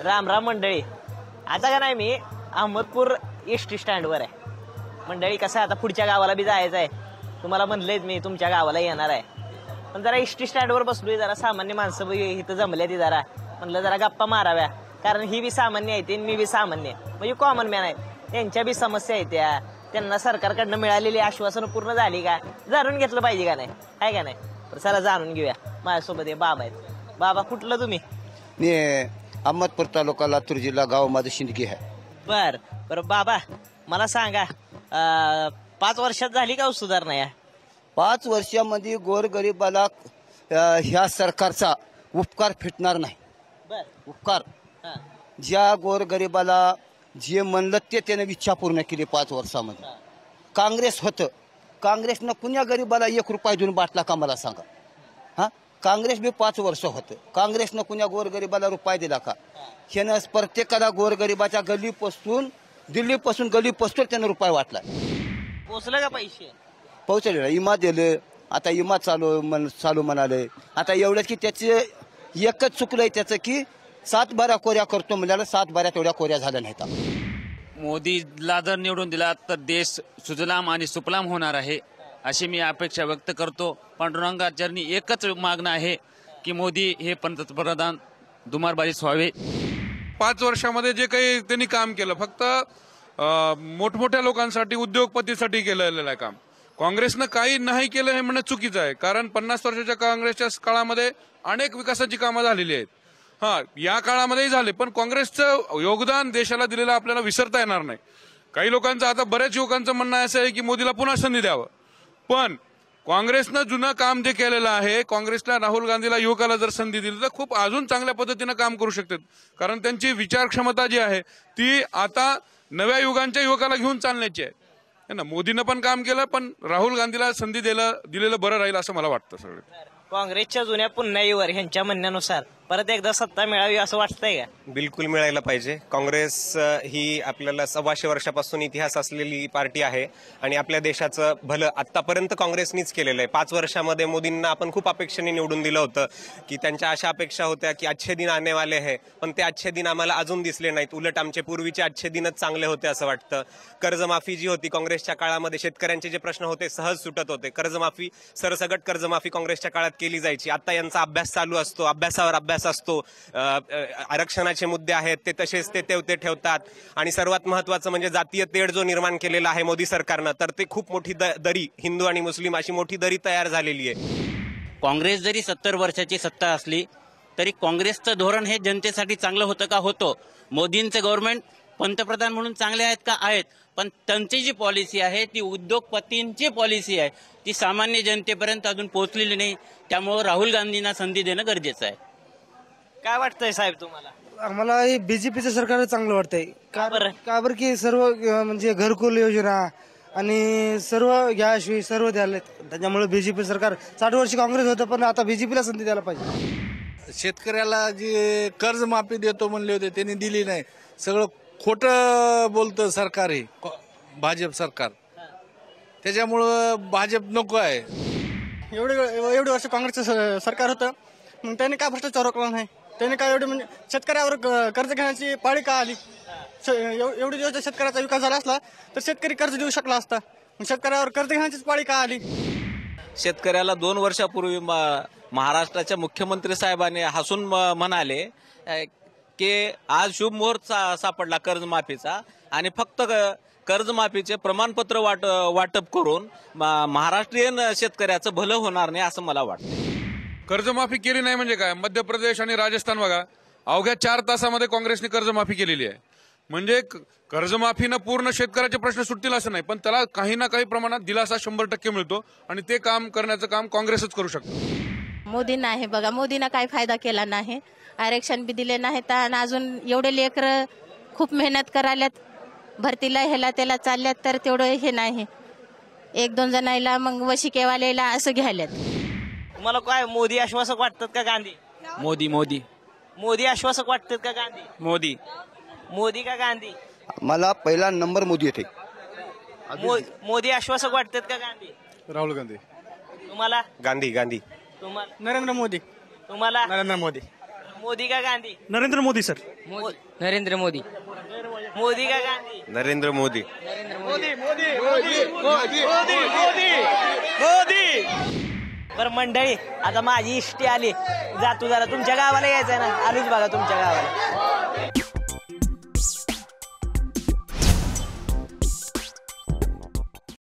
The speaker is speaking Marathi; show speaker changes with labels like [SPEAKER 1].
[SPEAKER 1] राम राम मंडळी. आता का नाही मी अहमदपूर एसटी स्टँडवर आहे मंडळी. कसं आहे आता पुढच्या गावाला बी जायचं आहे. तुम्हाला म्हणलेच मी तुमच्या गावाला येणार आहे. पण जरा एसटी स्टँडवर बसलोय, जरा सामान्य माणसं इथं जमल्या ती जरा म्हणलं जरा गप्पा माराव्या. कारण ही बी सामान्य आहे मी बी सामान्य म्हणजे कॉमन मॅन आहे. त्यांच्या बी समस्या आहेत त्या. त्यांना सरकारकडनं मिळालेली आश्वासनं पूर्ण झाली का जाणून घेतलं पाहिजे का नाही, आहे का नाही. तर चला जाणून घेऊया. माझ्यासोबत हे बाबा आहेत. बाबा कुठलं तुम्ही?
[SPEAKER 2] मी अहमदपूर तालुका लातूर जिल्हा, गाव माझं शिंदगी आहे.
[SPEAKER 1] बरं बाबा मला सांगा, 5 वर्षात झाली का सुधारणा? या
[SPEAKER 2] 5 वर्षामध्ये गोरगरिबाला ह्या सरकारचा उपकार फिटणार नाही. उपकार ज्या गोरगरिबाला जे म्हणलं ते त्याने इच्छा पूर्ण केली 5 वर्षामध्ये. काँग्रेस होतं, काँग्रेसनं कुण्या गरीबाला 1 रुपया देऊन बाटला का मला सांगा. हा काँग्रेस बी 5 वर्ष होतं, काँग्रेसनं कुण्या गोरगरिबाला रुपया दिला का? ह्यानं प्रत्येकाला गोरगरिबाच्या गल्लीपासून दिल्लीपासून गल्लीपासून त्यानं रुपया वाटला.
[SPEAKER 1] पोचलं का पैसे?
[SPEAKER 2] पोहोचले. इमा दिलं, आता इमा चालू म्हणाले. आता एवढंच की त्याचे एकच चुकलंय त्याचं की 7 बाऱ्या कोऱ्या करतो म्हणाला, 7 बाऱ्या तेवढ्या कोऱ्या झाल्या नाहीत.
[SPEAKER 3] मोदीला जर निवडून दिला तर देश सुजलाम आणि सुफलाम होणार आहे अशी मी अपेक्षा व्यक्त करतो. पांडुरंगाचरणी एकच मागणं आहे की मोदी हे पंतप्रधान दुमारबाजीस व्हावे.
[SPEAKER 4] 5 वर्षामध्ये जे काही त्यांनी काम केलं फक्त मोठमोठ्या लोकांसाठी, उद्योगपतीसाठी केलेलं आहे काम. काँग्रेसनं काही नाही केलं हे म्हणणं चुकीचं आहे. कारण 50 वर्षाच्या काँग्रेसच्या काळामध्ये अनेक विकासाची कामं झालेली आहेत. या काळामध्येही झाले, पण काँग्रेसचं योगदान देशाला दिलेलं आपल्याला विसरता येणार नाही. काही लोकांचं, आता बऱ्याच युवकांचं म्हणणं असं आहे की मोदीला पुन्हा संधी द्यावं. पण काँग्रेसनं जुनं काम जे केलेलं आहे, काँग्रेसला राहुल गांधीला युवकाला जर संधी दिली तर खूप अजून चांगल्या पद्धतीनं काम करू शकतात. कारण त्यांची विचार क्षमता जी आहे ती आता नव्या युगांच्या युवकाला घेऊन चालण्याची आहे ना. मोदीनं पण काम केलं, पण राहुल गांधीला संधी दिलेलं बरं राहील असं मला वाटतं. सगळं
[SPEAKER 1] काँग्रेसच्या जुन्या पुन्हाईवर ह्यांच्या म्हणण्यानुसार परत एकदा सत्ता मिळावी असं वाटतंय का?
[SPEAKER 5] बिलकुल मिळायला पाहिजे. काँग्रेस ही आपल्याला 125 वर्षापासून इतिहास असलेली पार्टी आहे आणि आपल्या देशाचं भलं आतापर्यंत काँग्रेसनीच केलेलं आहे. 5 वर्षामध्ये मोदींना आपण खूप अपेक्षेने निवडून दिलं होतं की त्यांच्या अशा अपेक्षा होत्या की अच्छे दिन आने वाले है, पण ते अच्छे दिन आम्हाला अजून दिसले नाहीत. उलट आमचे पूर्वीचे अच्छे दिनच चांगले होते असं वाटतं. कर्जमाफी जी होती काँग्रेसच्या काळामध्ये, शेतकऱ्यांचे जे प्रश्न होते सहज सुटत होते. कर्जमाफी, सरसगट कर्जमाफी काँग्रेसच्या काळात केली जायची. आता यांचा अभ्यास चालू असतो, अभ्यासावर अभ्यास असतो. आरक्षणाचे मुद्दे आहेत ते तसेच ते ठेवतात. आणि सर्वात महत्वाचं म्हणजे जातीय तेढ जो निर्माण केलेला आहे मोदी सरकारनं, तर ते खूप मोठी दरी, हिंदू आणि मुस्लिम अशी मोठी दरी तयार झालेली आहे.
[SPEAKER 3] काँग्रेस जरी 70 वर्षाची सत्ता असली तरी काँग्रेसचं धोरण हे जनतेसाठी चांगलं होतं का? होतं. मोदींचं गव्हर्नमेंट पंतप्रधान म्हणून चांगले आहेत का? आहेत. पण त्यांची जी पॉलिसी आहे ती उद्योगपतींची पॉलिसी आहे, ती सामान्य जनतेपर्यंत अजून पोहोचलेली नाही. त्यामुळे राहुल गांधींना संधी देणं गरजेचं आहे.
[SPEAKER 1] काय वाटतंय साहेब तुम्हाला?
[SPEAKER 6] आम्हाला हे बीजेपीचं सरकार चांगलं वाटतंय.
[SPEAKER 1] का
[SPEAKER 6] बरं की सर्व म्हणजे घरकुल योजना आणि सर्व गॅस सर्व द्यायला, त्याच्यामुळे बीजेपी सरकार 60 वर्ष काँग्रेस होतं, पण आता बीजेपीला संधी द्यायला पाहिजे.
[SPEAKER 7] शेतकऱ्याला जे कर्जमाफी देतो म्हणले होते त्यांनी दिली नाही. सगळं खोटं बोलतं सरकार, हे भाजप सरकार. त्याच्यामुळं भाजप नको आहे.
[SPEAKER 6] एवढे वर्ष काँग्रेसचं सरकार होतं, मग त्याने काय भ्रष्टाचार रोखला नाही. त्याने काय एवढे म्हणजे शेतकऱ्यावर कर्ज घेण्याची पाळी का आली? एवढी दिवस शेतकऱ्याचा विकास झाला असला तर शेतकरी कर्ज देऊ शकला असता. मग शेतकऱ्यावर कर्ज घेण्याचीच पाळी का आली?
[SPEAKER 8] शेतकऱ्याला 2 वर्षापूर्वी महाराष्ट्राच्या मुख्यमंत्री साहेबांनी हसून म्हणाले की आज शुभ मुहूर्त सापडला कर्जमाफीचा आणि फक्त कर्जमाफीचे प्रमाणपत्र वाटप करून महाराष्ट्रीयन शेतकऱ्याचं भलं होणार नाही असं मला वाटतं.
[SPEAKER 4] कर्जमाफी केली नाही म्हणजे काय? मध्य प्रदेश आणि राजस्थान बघा, अवघ्या 4 तासामध्ये काँग्रेसने कर्जमाफी केलेली आहे. म्हणजे कर्जमाफीनं पूर्ण शेतकऱ्याचे प्रश्न सुटतील असं नाही, पण त्याला काही ना काही प्रमाणात दिलासा 100% मिळतो आणि ते काम करण्याचं काम काँग्रेसच करू शकतो.
[SPEAKER 9] मोदींना आहे बघा, मोदींना काही फायदा केला नाही. आरक्षण बी दिले नाही आणि अजून एवढे लेकरं खूप मेहनत करायल्यात, भरतीला ह्याला त्याला चालल्यात, तर तेवढं हे नाही. 1-2 जणांना मग वशिकेवाल्याला असं घ्यायल्यात.
[SPEAKER 1] तुम्हाला काय मोदी आश्वासक वाटतात का गांधी?
[SPEAKER 3] मोदी
[SPEAKER 1] आश्वासक वाटतात का गांधी? मोदी का गांधी?
[SPEAKER 2] मला पहिला नंबर मोदी येते.
[SPEAKER 1] मोदी आश्वासक वाटतात का गांधी?
[SPEAKER 4] राहुल गांधी.
[SPEAKER 1] तुम्हाला?
[SPEAKER 5] गांधी.
[SPEAKER 1] तुम्हाला
[SPEAKER 6] नरेंद्र मोदी.
[SPEAKER 1] तुम्हाला
[SPEAKER 6] नरेंद्र मोदी.
[SPEAKER 1] मोदी का गांधी?
[SPEAKER 6] नरेंद्र मोदी सर.
[SPEAKER 10] नरेंद्र मोदी.
[SPEAKER 1] मोदी का गांधी?
[SPEAKER 5] नरेंद्र मोदी.
[SPEAKER 1] बरं मंडळी, आता माझी इष्टी आली, जातो जरा तुमच्या गावाला यायचंय ना, आलोच बघा तुमच्या गावाला.